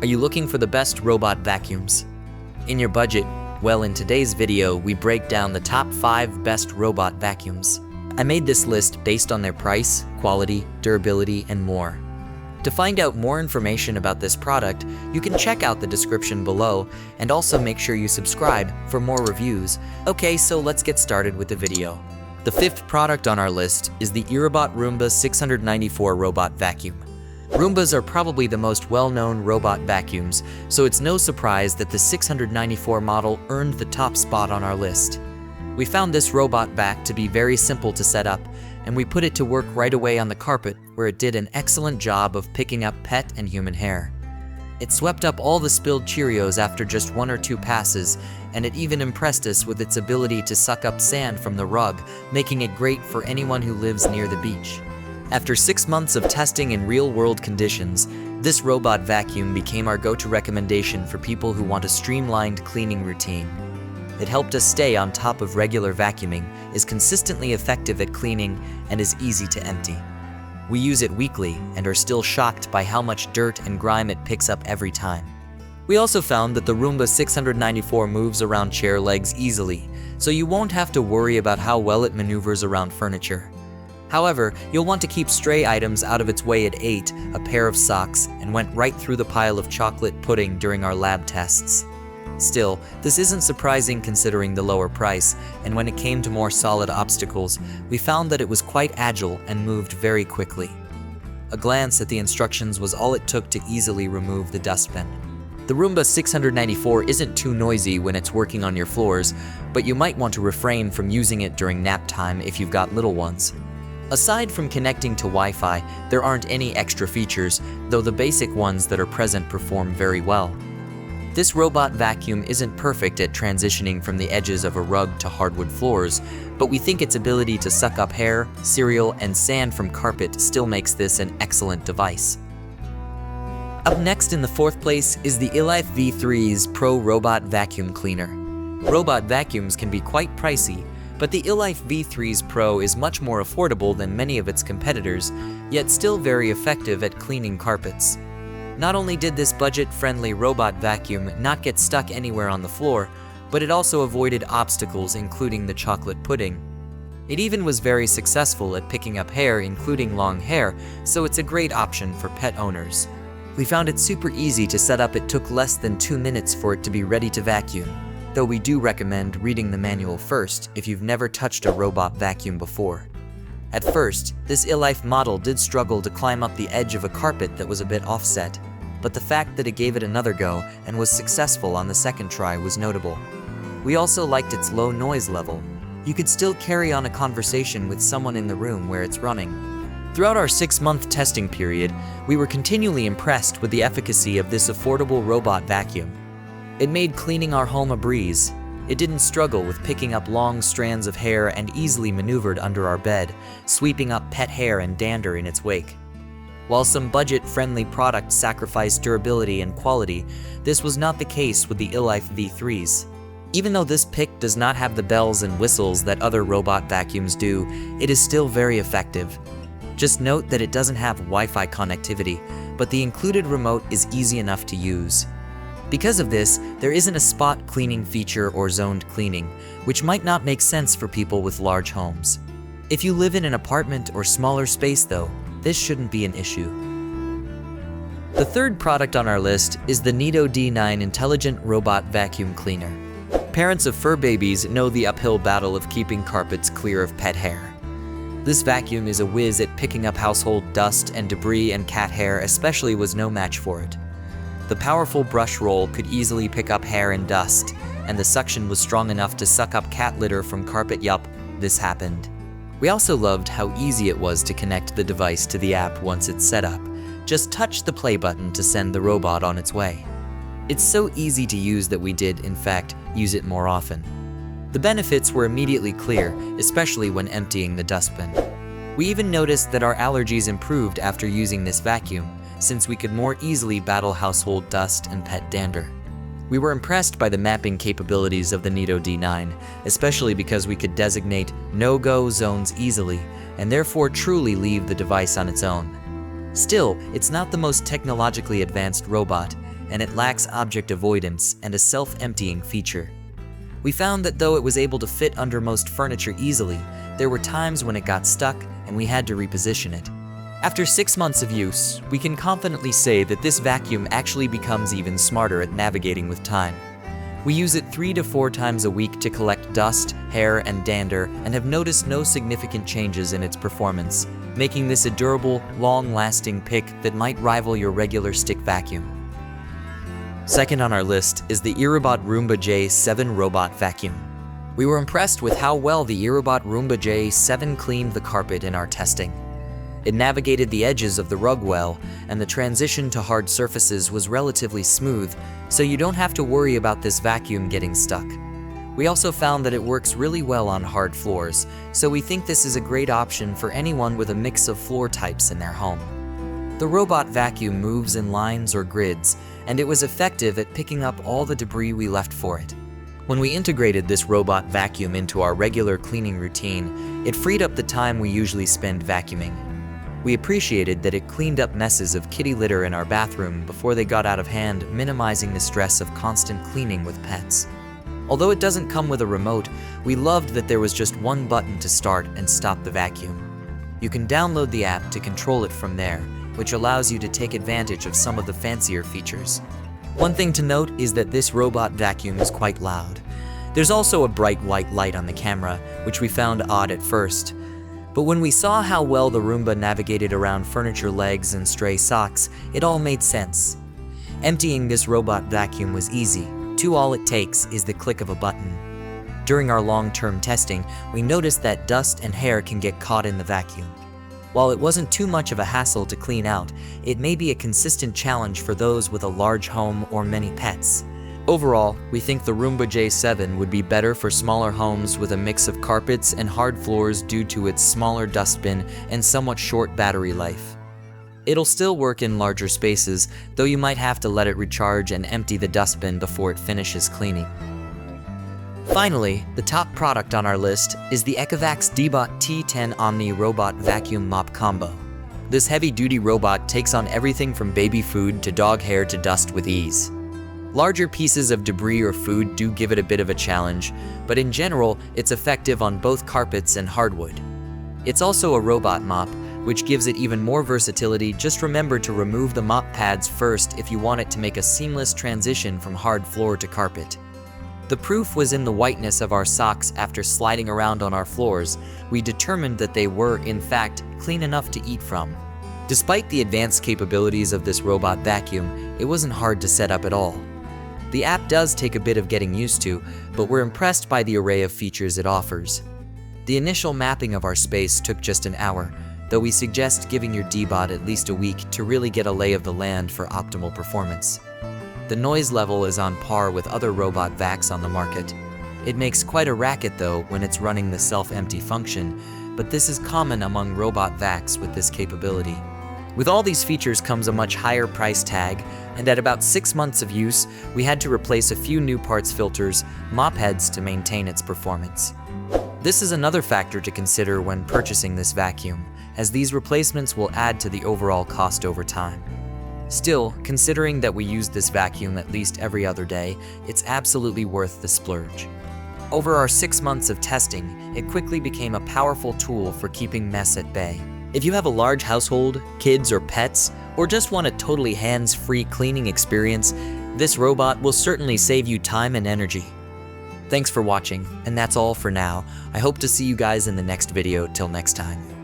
Are you looking for the best robot vacuums? In your budget? Well, in today's video, we break down the top 5 best robot vacuums. I made this list based on their price, quality, durability, and more. To find out more information about this product, you can check out the description below, and also make sure you subscribe for more reviews. Okay, so let's get started with the video. The 5th product on our list is the iRobot Roomba 694 Robot Vacuum. Roombas are probably the most well-known robot vacuums, so it's no surprise that the 694 model earned the top spot on our list. We found this robot vac to be very simple to set up, and we put it to work right away on the carpet, where it did an excellent job of picking up pet and human hair. It swept up all the spilled Cheerios after just 1 or 2 passes, and it even impressed us with its ability to suck up sand from the rug, making it great for anyone who lives near the beach. After 6 months of testing in real-world conditions, this robot vacuum became our go-to recommendation for people who want a streamlined cleaning routine. It helped us stay on top of regular vacuuming, is consistently effective at cleaning, and is easy to empty. We use it weekly and are still shocked by how much dirt and grime it picks up every time. We also found that the Roomba 694 moves around chair legs easily, so you won't have to worry about how well it maneuvers around furniture. However, you'll want to keep stray items out of its way. It ate a pair of socks and went right through the pile of chocolate pudding during our lab tests. Still, this isn't surprising considering the lower price, and when it came to more solid obstacles, we found that it was quite agile and moved very quickly. A glance at the instructions was all it took to easily remove the dustbin. The Roomba 694 isn't too noisy when it's working on your floors, but you might want to refrain from using it during nap time if you've got little ones. Aside from connecting to Wi-Fi, there aren't any extra features, though the basic ones that are present perform very well. This robot vacuum isn't perfect at transitioning from the edges of a rug to hardwood floors, but we think its ability to suck up hair, cereal, and sand from carpet still makes this an excellent device. Up next in the 4th place is the ILife V3's Pro Robot Vacuum Cleaner. Robot vacuums can be quite pricey, but the ILife V3's Pro is much more affordable than many of its competitors, yet still very effective at cleaning carpets. Not only did this budget-friendly robot vacuum not get stuck anywhere on the floor, but it also avoided obstacles including the chocolate pudding. It even was very successful at picking up hair, including long hair, so it's a great option for pet owners. We found it super easy to set up. It took less than 2 minutes for it to be ready to vacuum, though we do recommend reading the manual first if you've never touched a robot vacuum before. At first, this ILife model did struggle to climb up the edge of a carpet that was a bit offset, but the fact that it gave it another go and was successful on the second try was notable. We also liked its low noise level. You could still carry on a conversation with someone in the room where it's running. Throughout our 6-month testing period, we were continually impressed with the efficacy of this affordable robot vacuum. It made cleaning our home a breeze. It didn't struggle with picking up long strands of hair and easily maneuvered under our bed, sweeping up pet hair and dander in its wake. While some budget-friendly products sacrificed durability and quality, this was not the case with the ILife V3s. Even though this pick does not have the bells and whistles that other robot vacuums do, it is still very effective. Just note that it doesn't have Wi-Fi connectivity, but the included remote is easy enough to use. Because of this, there isn't a spot cleaning feature or zoned cleaning, which might not make sense for people with large homes. If you live in an apartment or smaller space though, this shouldn't be an issue. The 3rd product on our list is the Neato D9 Intelligent Robot Vacuum Cleaner. Parents of fur babies know the uphill battle of keeping carpets clear of pet hair. This vacuum is a whiz at picking up household dust and debris, and cat hair especially was no match for it. The powerful brush roll could easily pick up hair and dust, and the suction was strong enough to suck up cat litter from carpet. Yup, this happened. We also loved how easy it was to connect the device to the app once it's set up. Just touch the play button to send the robot on its way. It's so easy to use that we did, in fact, use it more often. The benefits were immediately clear, especially when emptying the dustbin. We even noticed that our allergies improved after using this vacuum, since we could more easily battle household dust and pet dander. We were impressed by the mapping capabilities of the Neato D9, especially because we could designate no-go zones easily, and therefore truly leave the device on its own. Still, it's not the most technologically advanced robot, and it lacks object avoidance and a self-emptying feature. We found that though it was able to fit under most furniture easily, there were times when it got stuck and we had to reposition it. After 6 months of use, we can confidently say that this vacuum actually becomes even smarter at navigating with time. We use it 3 to 4 times a week to collect dust, hair, and dander, and have noticed no significant changes in its performance, making this a durable, long-lasting pick that might rival your regular stick vacuum. Second on our list is the iRobot Roomba J7 Robot Vacuum. We were impressed with how well the iRobot Roomba J7 cleaned the carpet in our testing. It navigated the edges of the rug well, and the transition to hard surfaces was relatively smooth, so you don't have to worry about this vacuum getting stuck. We also found that it works really well on hard floors, so we think this is a great option for anyone with a mix of floor types in their home. The robot vacuum moves in lines or grids, and it was effective at picking up all the debris we left for it. When we integrated this robot vacuum into our regular cleaning routine, it freed up the time we usually spend vacuuming. We appreciated that it cleaned up messes of kitty litter in our bathroom before they got out of hand, minimizing the stress of constant cleaning with pets. Although it doesn't come with a remote, we loved that there was just one button to start and stop the vacuum. You can download the app to control it from there, which allows you to take advantage of some of the fancier features. One thing to note is that this robot vacuum is quite loud. There's also a bright white light on the camera, which we found odd at first. But when we saw how well the Roomba navigated around furniture legs and stray socks, it all made sense. Emptying this robot vacuum was easy. All it takes is the click of a button. During our long-term testing, we noticed that dust and hair can get caught in the vacuum. While it wasn't too much of a hassle to clean out, it may be a consistent challenge for those with a large home or many pets. Overall, we think the Roomba J7 would be better for smaller homes with a mix of carpets and hard floors due to its smaller dustbin and somewhat short battery life. It'll still work in larger spaces, though you might have to let it recharge and empty the dustbin before it finishes cleaning. Finally, the top product on our list is the Ecovacs Deebot T10 Omni Robot Vacuum Mop Combo. This heavy-duty robot takes on everything from baby food to dog hair to dust with ease. Larger pieces of debris or food do give it a bit of a challenge, but in general, it's effective on both carpets and hardwood. It's also a robot mop, which gives it even more versatility. Just remember to remove the mop pads first if you want it to make a seamless transition from hard floor to carpet. The proof was in the whiteness of our socks. After sliding around on our floors, we determined that they were, in fact, clean enough to eat from. Despite the advanced capabilities of this robot vacuum, it wasn't hard to set up at all. The app does take a bit of getting used to, but we're impressed by the array of features it offers. The initial mapping of our space took just an hour, though we suggest giving your Deebot at least a week to really get a lay of the land for optimal performance. The noise level is on par with other robot vacs on the market. It makes quite a racket though when it's running the self-empty function, but this is common among robot vacs with this capability. With all these features comes a much higher price tag, and at about 6 months of use, we had to replace a few new parts filters, mop heads to maintain its performance. This is another factor to consider when purchasing this vacuum, as these replacements will add to the overall cost over time. Still, considering that we use this vacuum at least every other day, it's absolutely worth the splurge. Over our 6 months of testing, it quickly became a powerful tool for keeping mess at bay. If you have a large household, kids or pets, or just want a totally hands-free cleaning experience, this robot will certainly save you time and energy. Thanks for watching, and that's all for now. I hope to see you guys in the next video. Till next time.